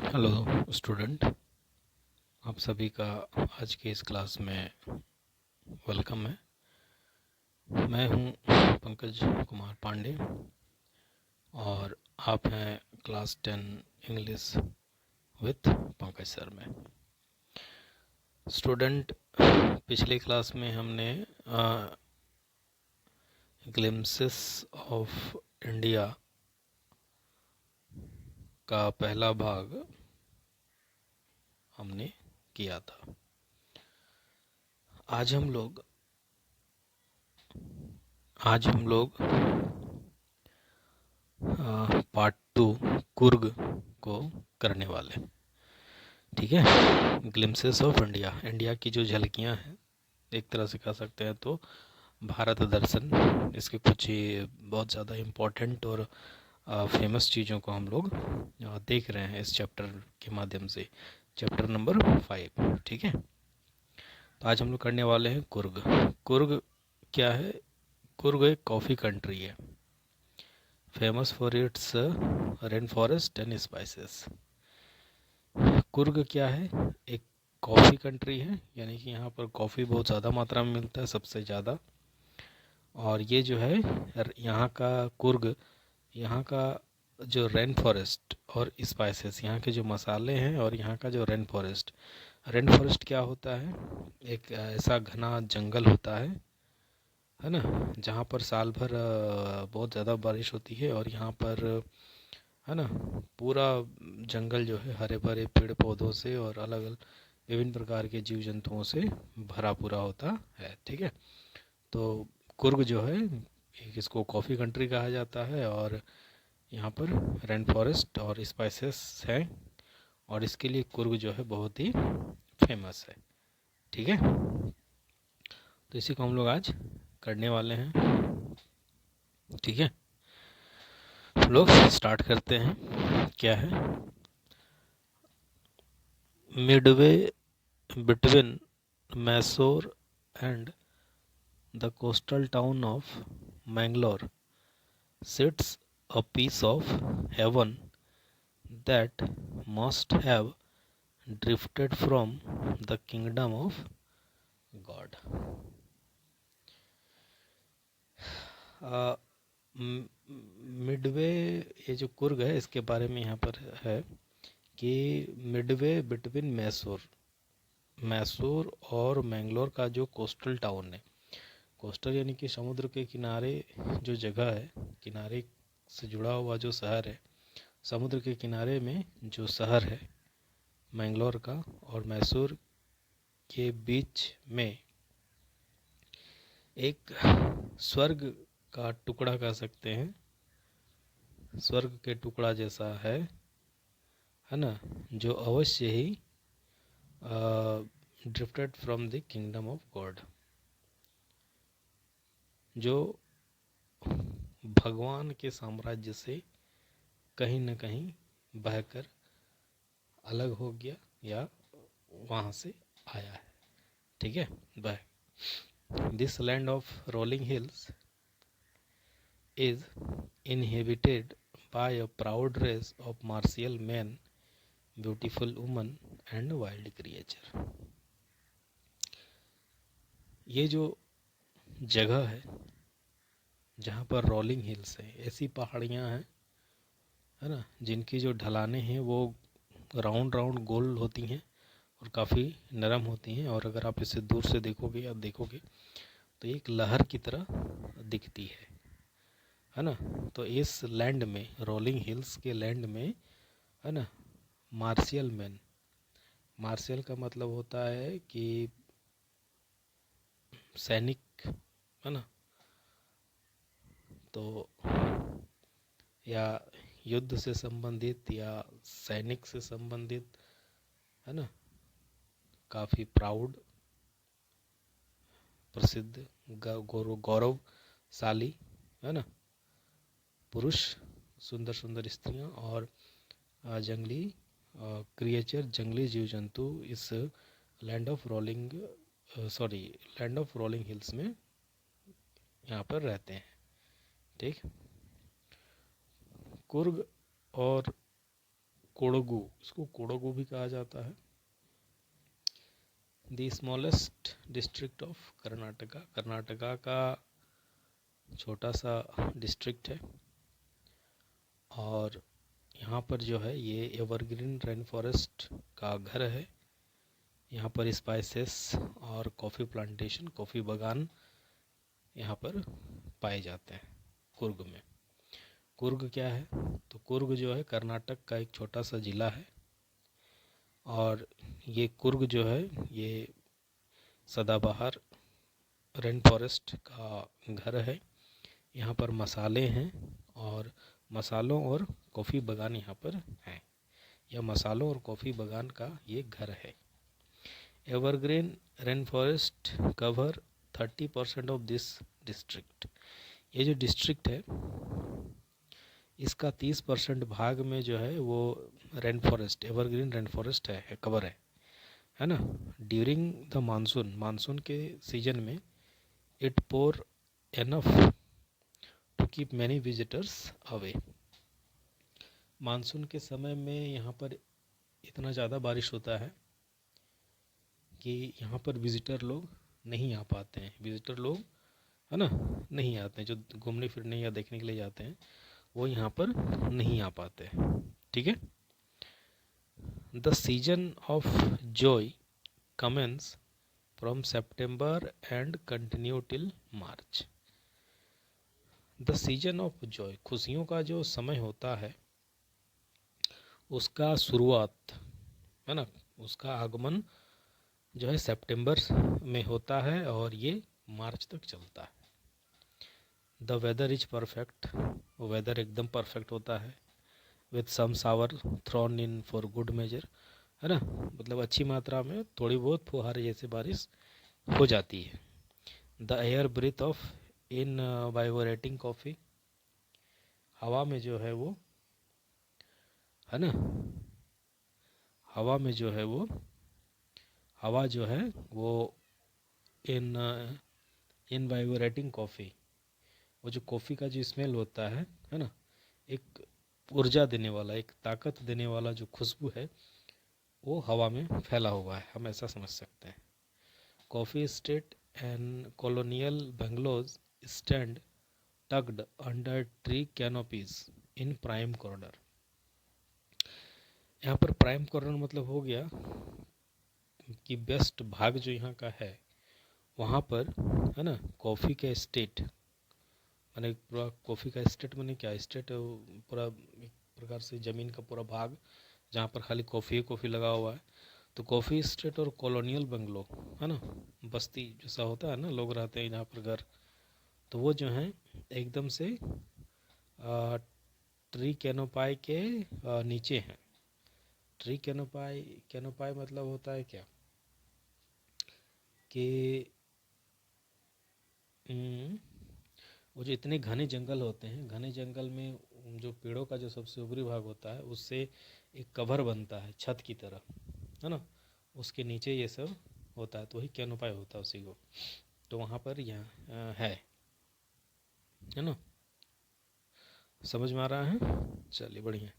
Hello student, आप सभी का आज के इस क्लास में वेलकम है। मैं हूं पंकज कुमार पांडे और आप हैं class 10 English with Pankaj sir में। स्टूडेंट, पिछले क्लास में हमने ग्लिम्पसेस ऑफ इंडिया का पहला भाग हमने किया था। आज हम लोग पार्ट 2 कुर्ग को करने वाले हैं। ठीक है, ग्लिम्पसेस ऑफ इंडिया, इंडिया की जो झलकियां हैं, एक तरह से कह सकते हैं तो भारत दर्शन, इसके कुछ बहुत ज़्यादा इम्पोर्टेंट और फेमस चीज़ों को हम लोग देख रहे हैं इस चैप्टर के माध्यम से, चैप्टर नंबर 5। ठीक है, तो आज हम लोग करने वाले हैं कुर्ग। कुर्ग क्या है? कुर्ग एक कॉफ़ी कंट्री है, famous for its rain forest and spices. Coorg क्या है? एक कॉफ़ी कंट्री है, यानी कि यहाँ पर कॉफ़ी बहुत ज़्यादा मात्रा में मिलता है, सबसे ज़्यादा। और ये जो है यहाँ का कुर्ग, यहाँ का जो रेन फॉरेस्ट और स्पाइसेस, यहाँ के जो मसाले हैं, और यहाँ का जो रेन फॉरेस्ट क्या होता है? एक ऐसा घना जंगल होता है ना, जहाँ पर साल भर बहुत ज़्यादा बारिश होती है, और यहाँ पर है ना पूरा जंगल जो है हरे भरे पेड़ पौधों से और अलग अलग विभिन्न प्रकार के जीव जंतुओं से भरा पूरा होता है। ठीक है, तो कुर्ग जो है एक, इसको कॉफ़ी कंट्री कहा जाता है, और यहाँ पर रेन फॉरेस्ट और स्पाइसेस हैं, और इसके लिए कुर्ग जो है बहुत ही फेमस है। ठीक है, तो इसी को हम लोग आज करने वाले हैं। ठीक है, हम लोग स्टार्ट करते हैं। क्या है? Midway between Mysore and the coastal town of Mangalore sits a piece of heaven that must have drifted from the kingdom of God. Midway, ये जो कुर्ग है इसके बारे में यहाँ पर है कि मिडवे बिटवीन मैसूर और मैंगलोर का जो कोस्टल टाउन है, कोस्टल यानी कि समुद्र के किनारे जो जगह है, किनारे से जुड़ा हुआ जो शहर है, समुद्र के किनारे में जो शहर है मैंगलोर का और मैसूर के बीच में एक स्वर्ग का टुकड़ा कह सकते हैं, स्वर्ग के टुकड़ा जैसा है ना, जो अवश्य ही drifted from the kingdom of God, जो भगवान के साम्राज्य से कहीं न कहीं बहकर अलग हो गया या वहाँ से आया है। ठीक है, बह this land of rolling hills is inhabited by a proud race of martial men, beautiful women and wild creature। ये जो जगह है जहाँ पर रोलिंग हिल्स है, ऐसी पहाड़ियाँ हैं, है ना, जिनकी जो ढलानें हैं वो राउंड राउंड गोल होती हैं और काफ़ी नरम होती हैं, और अगर आप इसे दूर से देखोगे या देखोगे तो एक लहर की तरह दिखती है ना। तो इस लैंड में, रोलिंग हिल्स के लैंड में, है ना, मार्शियल मैन, मार्शियल का मतलब होता है कि सैनिक, है ना, तो या युद्ध से संबंधित या सैनिक से संबंधित, है ना, काफ़ी प्राउड, प्रसिद्ध, गौरवशाली, है ना, पुरुष, सुंदर सुंदर स्त्रियां और जंगली क्रिएचर, जंगली जीव जंतु इस लैंड ऑफ रोलिंग हिल्स में यहाँ पर रहते हैं। ठीक, कुर्ग और कोडगु, इसको कोडगु भी कहा जाता है। The smallest district of Karnataka, Karnataka का छोटा सा डिस्ट्रिक्ट है। और यहाँ पर जो है ये एवरग्रीन रेन फॉरेस्ट का घर है। यहाँ पर स्पाइसेस और कॉफ़ी प्लांटेशन, कॉफ़ी बागान यहाँ पर पाए जाते हैं कुर्ग में। कुर्ग क्या है? तो कुर्ग जो है कर्नाटक का एक छोटा सा ज़िला है। और ये कुर्ग जो है ये सदाबहार रेन फॉरेस्ट का घर है। यहाँ पर मसाले हैं और मसालों और कॉफ़ी बागान यहाँ पर हैं। यह मसालों और कॉफ़ी बागान का ये घर है। Evergreen rain forest cover 30% of this district. ये जो डिस्ट्रिक्ट है इसका 30% भाग में जो है वो rain forest, evergreen rain forest है, कवर है ना। ड्यूरिंग द मानसून, मानसून के सीजन में it pour enough to keep many visitors away. Monsoon के समय में यहाँ पर इतना ज़्यादा बारिश होता है कि यहाँ पर विजिटर लोग नहीं आ पाते हैं। विजिटर लोग है ना नहीं आते हैं, जो घूमने फिरने या देखने के लिए जाते हैं वो यहाँ पर नहीं आ पाते। ठीक है। The season of joy commence from September and continue till March. The season of joy, खुशियों का जो समय होता है उसका शुरुआत है ना, उसका आगमन जो है सितंबर में होता है और ये मार्च तक चलता है। The weather is perfect, weather एकदम परफेक्ट होता है। With some shower thrown in for good measure, है ना, मतलब अच्छी मात्रा में थोड़ी बहुत फुहारे जैसे बारिश हो जाती है। The air breathe of in vibrating coffee, हवा में जो है वो है ना, हवा में जो है वो हवा जो है वो इन वाइब्रेटिंग कॉफ़ी, वो जो कॉफ़ी का जो स्मेल होता है ना, एक ऊर्जा देने वाला, एक ताकत देने वाला जो खुशबू है वो हवा में फैला हुआ है, हम ऐसा समझ सकते हैं। Coffee state and colonial bungalows stand tugged under tree canopies in prime corner. यहाँ पर प्राइम कॉर्नर मतलब हो गया कि बेस्ट भाग जो यहाँ का है वहाँ पर है ना कॉफ़ी का स्टेट, माने पूरा कॉफ़ी का स्टेट माने क्या, स्टेट पूरा एक प्रकार से ज़मीन का पूरा भाग जहाँ पर खाली कॉफ़ी लगा हुआ है। तो कॉफ़ी स्टेट और कॉलोनियल बंगलो है ना, बस्ती जैसा होता है ना, लोग रहते हैं जहाँ पर घर, तो वो जो है एकदम से ट्री कैनोपाई के नीचे हैं। ट्री कैनोपाई मतलब होता है क्या कि वो जो इतने घने जंगल होते हैं, घने जंगल में जो पेड़ों का जो सबसे ऊपरी भाग होता है उससे एक कवर बनता है छत की तरह, है ना, उसके नीचे ये सब होता है, तो वही कैनोपाई होता है उसी को। तो वहाँ पर यहाँ है ना, समझ में आ रहा है? चलिए बढ़िया।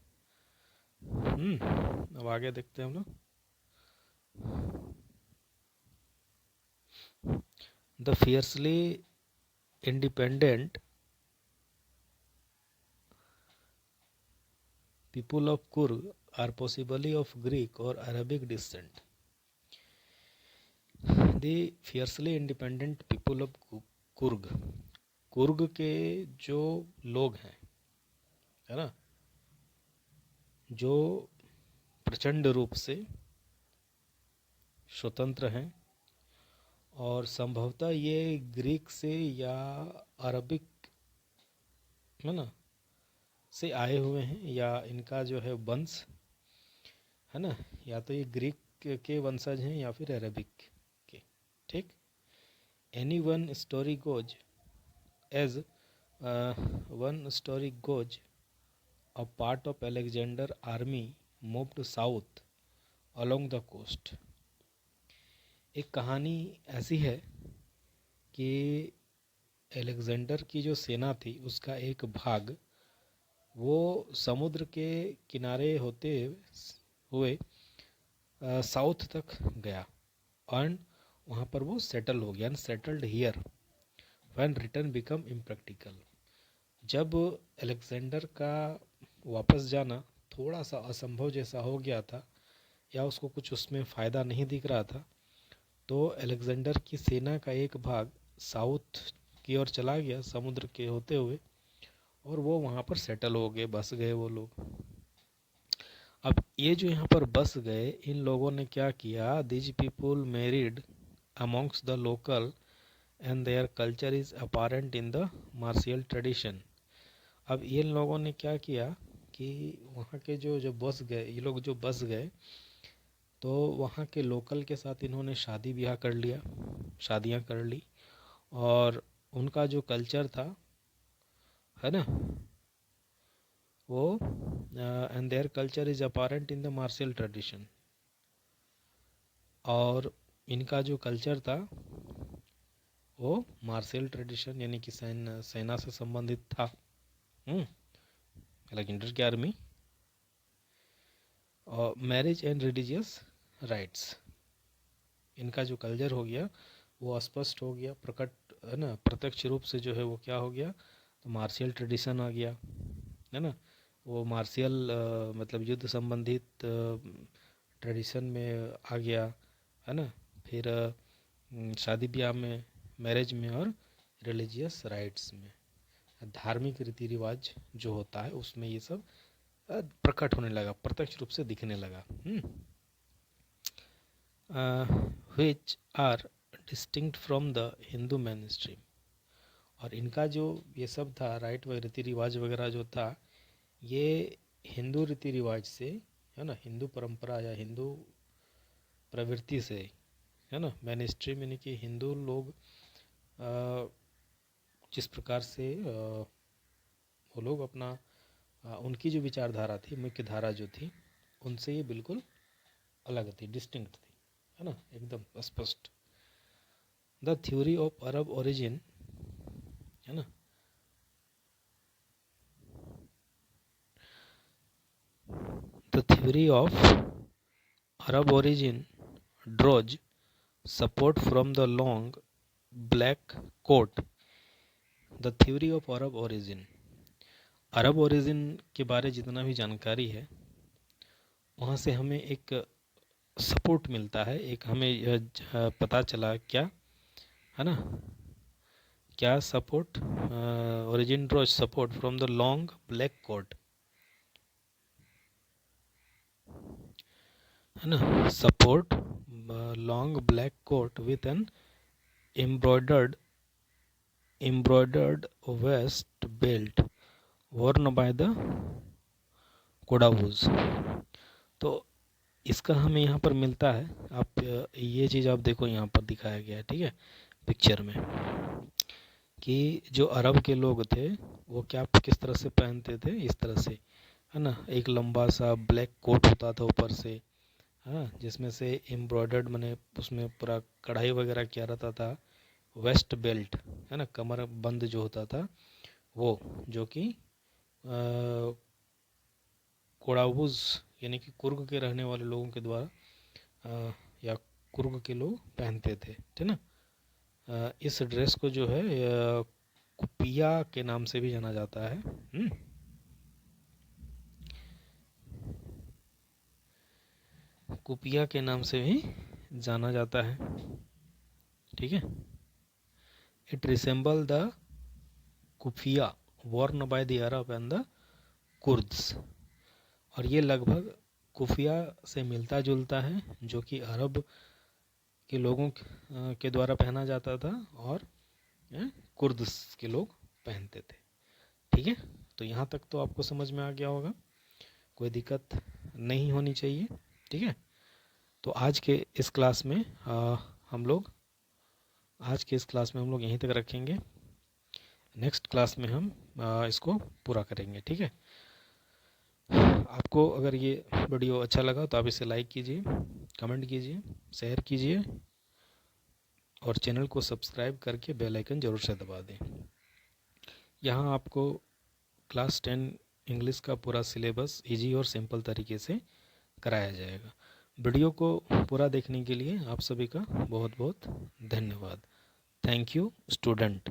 अब आगे देखते हैं हम लोग। The fiercely independent people of Kurg are possibly of Greek or Arabic descent. The fiercely independent people of Kurg, Coorg के जो लोग हैं है ना, जो प्रचंड रूप से स्वतंत्र हैं और संभवतः ये ग्रीक से या अरबिक है ना से आए हुए हैं, या इनका जो है वंश है ना, या तो ये ग्रीक के वंशज हैं या फिर अरबिक के। ठीक। Any one story goes as one story goes a part of Alexander army moved south along the coast. एक कहानी ऐसी है कि अलेक्जेंडर की जो सेना थी उसका एक भाग वो समुद्र के किनारे होते हुए साउथ तक गया एंड वहाँ पर वो सेटल हो गया, settled here when return become impractical. जब अलेक्जेंडर का वापस जाना थोड़ा सा असंभव जैसा हो गया था या उसको कुछ उसमें फ़ायदा नहीं दिख रहा था, तो अलेक्जेंडर की सेना का एक भाग साउथ की ओर चला गया समुद्र के होते हुए, और वो वहाँ पर सेटल हो गए, बस गए वो लोग। अब ये जो यहाँ पर बस गए, इन लोगों ने क्या किया, these people married amongst the local and their culture is apparent in the martial tradition. अब इन लोगों ने क्या किया कि वहाँ के जो बस गए, ये लोग जो बस गए, तो वहाँ के लोकल के साथ इन्होंने शादी ब्याह कर लिया, शादियाँ कर ली, और उनका जो कल्चर था, है ना, वो and their culture is apparent in the martial tradition, और इनका जो कल्चर था वो मार्शियल ट्रेडिशन यानी कि सेना से संबंधित था, अलेक्जेंडर की आर्मी। और मैरिज एंड रिलीजियस राइट्स, इनका जो कल्चर हो गया वो स्पष्ट हो गया, प्रकट, है ना, प्रत्यक्ष रूप से जो है वो क्या हो गया, तो मार्शियल ट्रेडिशन आ गया, है ना, वो मार्शियल मतलब युद्ध संबंधित ट्रेडिशन में आ गया, है ना। फिर शादी ब्याह में, मैरिज में, और रिलीजियस राइट्स में, धार्मिक रीति रिवाज जो होता है उसमें ये सब प्रकट होने लगा, प्रत्यक्ष रूप से दिखने लगा। which are distinct from the Hindu main stream. और इनका जो ये सब था, राइट वगैरह रीति रिवाज वगैरह जो था, ये हिंदू रीति रिवाज से, है ना, हिंदू परंपरा या हिंदू प्रवृत्ति से, है ना, मेन स्ट्रीम यानी कि हिंदू लोग जिस प्रकार से वो लोग अपना उनकी जो विचारधारा थी, मुख्य धारा जो थी, उनसे ये बिल्कुल अलग थी, डिस्टिंक्ट थी, है ना, एकदम स्पष्ट। The theory of Arab origin, है ना, the theory of Arab origin draws support from the long black coat. The theory of Arab origin, Arab origin के बारे जितना भी जानकारी है वहाँ से हमें एक सपोर्ट मिलता है, एक हमें यह पता चला, क्या, है ना, क्या support, origin draws support from the long black coat, है ना, support long black coat with an embroidered waist belt worn by the Kodavas. तो इसका हमें यहाँ पर मिलता है, आप ये चीज़ आप देखो यहाँ पर दिखाया गया है, ठीक है, पिक्चर में, कि जो अरब के लोग थे वो क्या किस तरह से पहनते थे, इस तरह से, है ना, एक लंबा सा ब्लैक कोट होता था ऊपर से, हाँ, जिसमें से एम्ब्रॉयडर्ड मैंने उसमें पूरा कढ़ाई वगैरह किया रहता था, वेस्ट बेल्ट, है ना, कमर बंद जो होता था वो, जो कि कोडावूज यानी कि कुर्ग के रहने वाले लोगों के द्वारा या कुर्ग के लोग पहनते थे, ठीक ना। इस ड्रेस को जो है कुपिया के नाम से भी जाना जाता है। कुपिया के नाम से भी जाना जाता है, ठीक है। It resemble the keffiyeh worn by the Arab and the Kurds, और ये लगभग कुफिया से मिलता जुलता है जो कि अरब के लोगों के द्वारा पहना जाता था और कुर्द्स के लोग पहनते थे, ठीक है। तो यहाँ तक तो आपको समझ में आ गया होगा, कोई दिक्कत नहीं होनी चाहिए, ठीक है। तो आज के इस क्लास में हम लोग यहीं तक रखेंगे, नेक्स्ट क्लास में हम इसको पूरा करेंगे, ठीक है। आपको अगर ये वीडियो अच्छा लगा तो आप इसे लाइक कीजिए, कमेंट कीजिए, शेयर कीजिए, और चैनल को सब्सक्राइब करके बेल आइकन ज़रूर से दबा दें। यहाँ आपको क्लास 10 इंग्लिश का पूरा सिलेबस इजी और सिंपल तरीके से कराया जाएगा। वीडियो को पूरा देखने के लिए आप सभी का बहुत बहुत धन्यवाद। Thank you student.